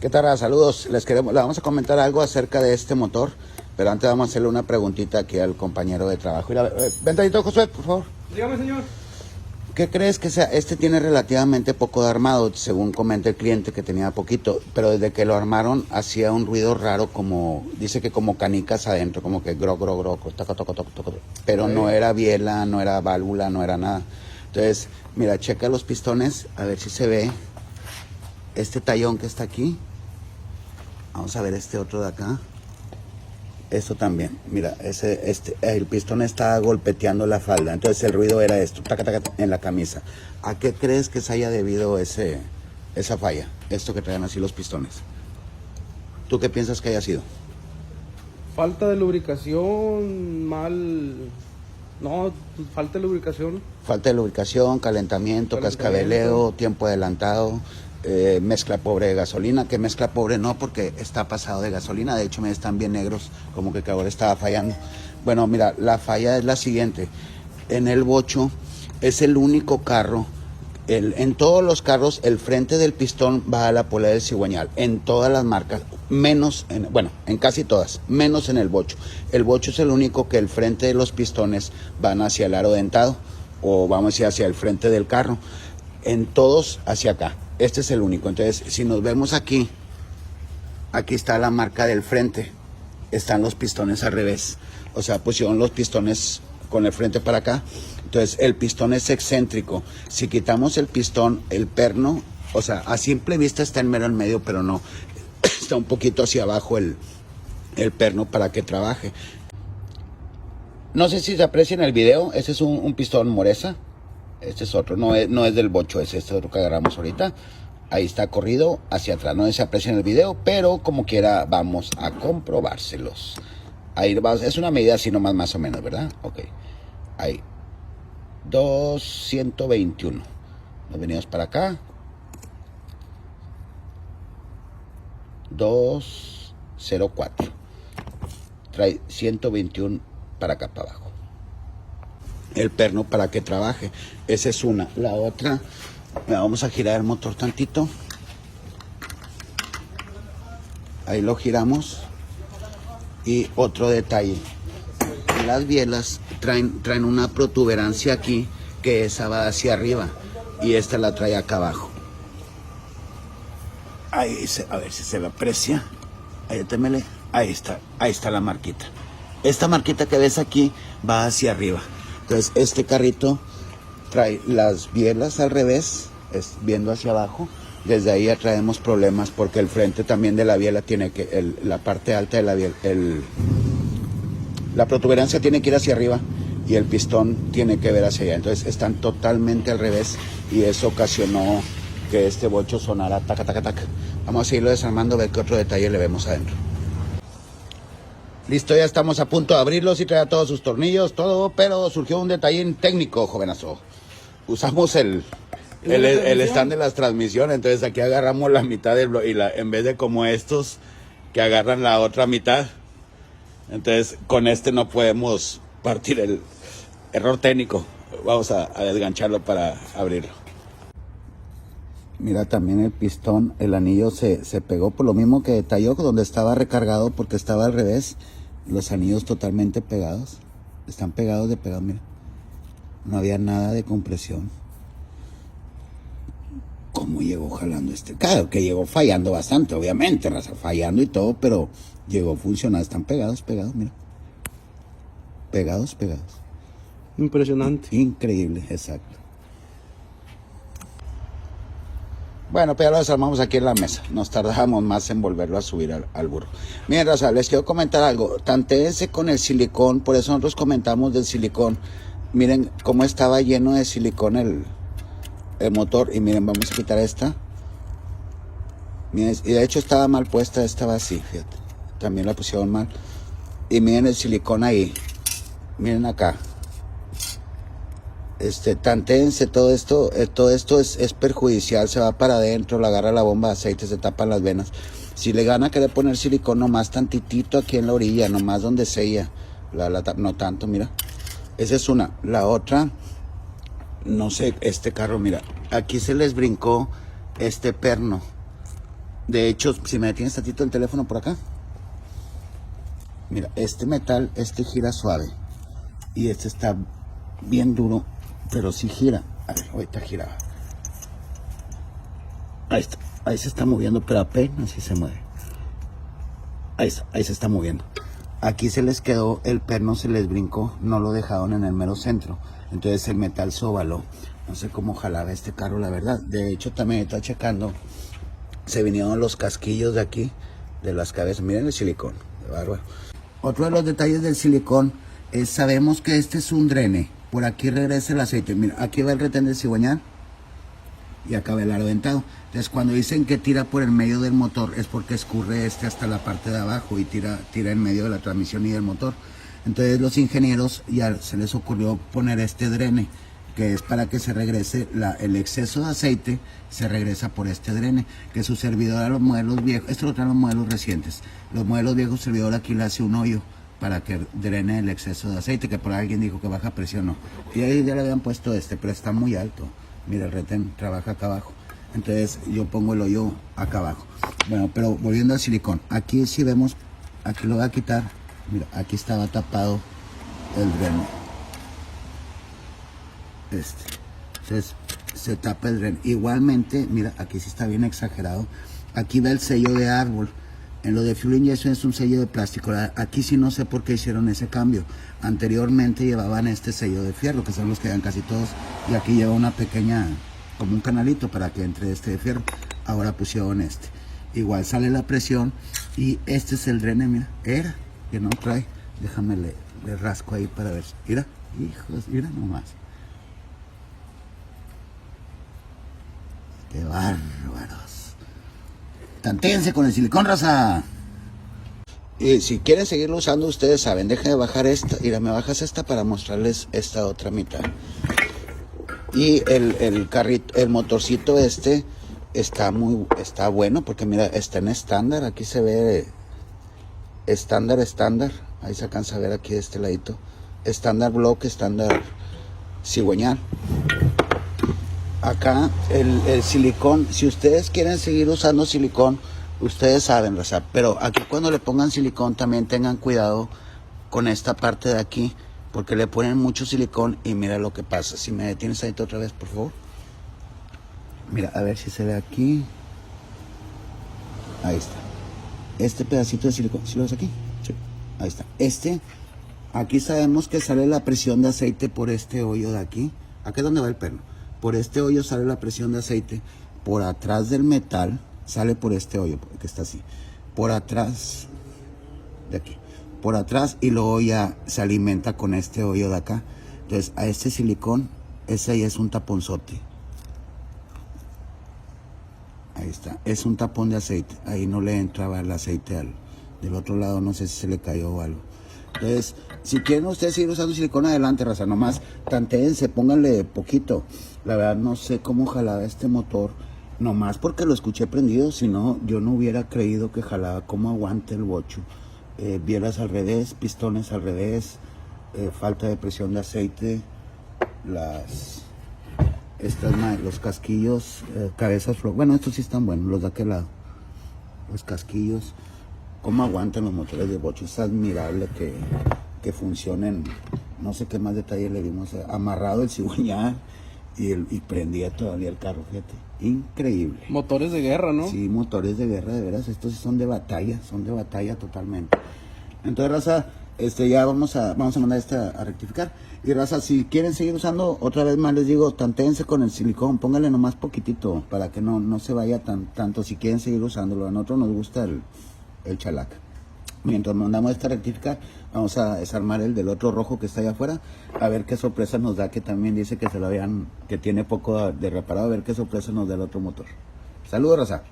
¿Qué tal? Saludos. Le vamos a comentar algo acerca de este motor, pero antes vamos a hacerle una preguntita aquí al compañero de trabajo. Mira, ven tantito, Josué, por favor. Dígame, señor. ¿Qué crees que sea? Este tiene relativamente poco de armado, según comenta el cliente que tenía poquito, pero desde que lo armaron hacía un ruido raro, como dice que como canicas adentro, como que gro, toco, toco, toco, toco, pero no era biela, no era válvula, no era nada. Entonces, mira, checa los pistones, a ver si se ve este tallón que está aquí. Vamos a ver este otro de acá. Esto también, mira, el pistón está golpeteando la falda, entonces el ruido era esto, taca, taca, en la camisa. ¿A qué crees que se haya debido esa falla? Esto que traen así los pistones. ¿Tú qué piensas que haya sido? Falta de lubricación, No, falta de lubricación. Falta de lubricación, calentamiento, cascabeleo, tiempo adelantado, mezcla pobre de gasolina, que mezcla pobre no, porque está pasado de gasolina, de hecho me están bien negros, como que ahora estaba fallando. Bueno, mira, la falla es la siguiente: en el bocho es el único carro, en todos los carros el frente del pistón va a la polea del cigüeñal, en todas las marcas, en casi todas, menos en el bocho. El bocho es el único que el frente de los pistones van hacia el aro dentado, o vamos a decir hacia el frente del carro, en todos hacia acá. Este es el único. Entonces, si nos vemos aquí está la marca del frente, están los pistones al revés, o sea, pusieron los pistones con el frente para acá. Entonces el pistón es excéntrico. Si quitamos el pistón, el perno, o sea, a simple vista está en mero en medio, pero no, está un poquito hacia abajo el perno para que trabaje. No sé si se aprecia en el video, ese es un pistón Moresa. Este es otro, no es del bocho, es este otro que agarramos ahorita. Ahí está corrido hacia atrás, no se aprecia en el video, pero como quiera vamos a comprobárselos. Ahí va, es una medida así nomás, más o menos, ¿verdad? Ok, ahí 221. Nos venimos para acá, 204. Trae 121 para acá para abajo. El perno para que trabaje. Esa es una. La otra, vamos a girar el motor tantito. Ahí lo giramos. Y otro detalle: las bielas traen una protuberancia aquí, que esa va hacia arriba y esta la trae acá abajo. Ahí, a ver si se la aprecia. Ahí está la marquita. Esta marquita que ves aquí va hacia arriba. Entonces este carrito trae las bielas al revés, viendo hacia abajo. Desde ahí ya traemos problemas, porque el frente también de la biela tiene que, la parte alta de la biela, la protuberancia tiene que ir hacia arriba y el pistón tiene que ver hacia allá. Entonces están totalmente al revés y eso ocasionó que este bocho sonara taca, taca, taca. Vamos a seguirlo desarmando, a ver qué otro detalle le vemos adentro. Listo, ya estamos a punto de abrirlos y traer todos sus tornillos, todo, pero surgió un detalle técnico, jovenazo. Usamos el stand de las transmisiones, entonces aquí agarramos la mitad del bloque en vez de como estos que agarran la otra mitad. Entonces con este no podemos partir, el error técnico. Vamos a desgancharlo para abrirlo. Mira, también el pistón, el anillo se pegó por lo mismo que detalló, donde estaba recargado, porque estaba al revés. Los anillos totalmente pegados. Están pegados de pegado, mira. No había nada de compresión. ¿Cómo llegó jalando este? Claro que llegó fallando bastante, obviamente, raza, fallando y todo, pero llegó a funcionar. Están pegados, mira. Pegados. Impresionante. Increíble, exacto. Bueno, pues ya lo desarmamos aquí en la mesa. Nos tardamos más en volverlo a subir al burro. Miren, raza, les quiero comentar algo. Tantéense con el silicón, por eso nosotros comentamos del silicón. Miren cómo estaba lleno de silicón el motor. Y miren, vamos a quitar esta. Miren, y de hecho estaba mal puesta, estaba así, fíjate. También la pusieron mal. Y miren el silicón ahí. Miren acá. Tantéense todo esto es perjudicial, se va para adentro, le agarra la bomba de aceite, se tapan las venas. Si le gana querer poner silicón, nomás tantitito aquí en la orilla, nomás donde sella, no tanto, mira. Esa es una. La otra, no sé, este carro, mira, aquí se les brincó este perno. De hecho, si me detienes tantito el teléfono por acá. Mira, este metal, este gira suave. Y este está bien duro, pero sí gira. A ver, ahorita gira. Ahí está, ahí se está moviendo, pero apenas sí se mueve. Ahí está, ahí se está moviendo. Aquí se les quedó, el perno se les brincó, no lo dejaron en el mero centro. Entonces el metal se ovaló. No sé cómo jalaba este carro, la verdad. De hecho, también está checando. Se vinieron los casquillos de aquí, de las cabezas. Miren el silicón, de bárbaro. Otro de los detalles del silicón es, sabemos que este es un drene. Por aquí regresa el aceite. Mira, aquí va el retén de cigüeñal y acá va el aro dentado. Entonces, cuando dicen que tira por el medio del motor, es porque escurre este hasta la parte de abajo y tira en medio de la transmisión y del motor. Entonces, los ingenieros ya se les ocurrió poner este drene, que es para que se regrese el exceso de aceite, se regresa por este drene, que su servidor a los modelos viejos, esto lo traen los modelos recientes, los modelos viejos, servidor aquí le hace un hoyo para que drene el exceso de aceite, que por ahí alguien dijo que baja presión, no. Y ahí ya le habían puesto este, pero está muy alto. Mira, el retén trabaja acá abajo. Entonces yo pongo el hoyo acá abajo. Bueno, pero volviendo al silicón, aquí si vemos, aquí lo voy a quitar. Mira, aquí estaba tapado el drene. Entonces se tapa el drene. Igualmente, mira, aquí sí está bien exagerado. Aquí va el sello de árbol. En lo de Fuel Injection es un sello de plástico. Aquí sí no sé por qué hicieron ese cambio. Anteriormente llevaban este sello de fierro, que son los que dan casi todos. Y aquí lleva una pequeña, como un canalito para que entre este de fierro. Ahora pusieron este. Igual sale la presión. Y este es el drene, mira. Era, que no trae. Déjame le rasco ahí para ver. Mira, hijos, mira nomás. ¡Qué bárbaros! Tantéense con el silicón, raza. Y si quieren seguirlo usando, ustedes saben, dejen de bajar esta. Mira, me bajas esta para mostrarles esta otra mitad. Y el carrito, el motorcito este está bueno, porque mira, está en estándar. Aquí se ve estándar. Ahí se alcanza a ver aquí de este ladito. Estándar bloque, estándar cigüeñal. Acá el silicón, si ustedes quieren seguir usando silicón, ustedes saben, raza, pero aquí cuando le pongan silicón también tengan cuidado con esta parte de aquí, porque le ponen mucho silicón y mira lo que pasa. Si me detienes ahí otra vez, por favor. Mira, a ver si se ve aquí. Ahí está. Este pedacito de silicón, ¿sí lo ves aquí? Sí. Ahí está. Aquí sabemos que sale la presión de aceite por este hoyo de aquí. Aquí es donde va el perno. Por este hoyo sale la presión de aceite. Por atrás del metal sale por este hoyo, que está así. Por atrás, de aquí. Por atrás, y luego ya se alimenta con este hoyo de acá. Entonces, a este silicón, ese ahí es un taponzote. Ahí está. Es un tapón de aceite. Ahí no le entraba el aceite del otro lado. No sé si se le cayó o algo. Entonces, si quieren ustedes seguir usando silicón, adelante, raza, nomás tantéense, pónganle poquito. La verdad no sé cómo jalaba este motor, nomás porque lo escuché prendido, si no, yo no hubiera creído que jalaba. Cómo aguanta el bocho. Bielas al revés, pistones al revés, falta de presión de aceite, los casquillos, cabezas flojas. Bueno, estos sí están buenos, los de aquel lado. Los casquillos. Cómo aguantan los motores de bocho. Es admirable que funcionen. No sé qué más detalle le dimos. Amarrado el cigüeñal y prendía todavía el carro, fíjate. Increíble. Motores de guerra, ¿no? Sí, motores de guerra, de veras. Estos sí son de batalla totalmente. Entonces, raza, ya vamos a mandar a rectificar. Y raza, si quieren seguir usando, otra vez más les digo, tantéense con el silicón, pónganle nomás poquitito para que no se vaya tanto. Si quieren seguir usándolo, a nosotros nos gusta el chalaca. Mientras mandamos a rectificar, vamos a desarmar el del otro rojo que está allá afuera, a ver qué sorpresa nos da, que también dice que que tiene poco de reparado, a ver qué sorpresa nos da el otro motor. Saludos, raza.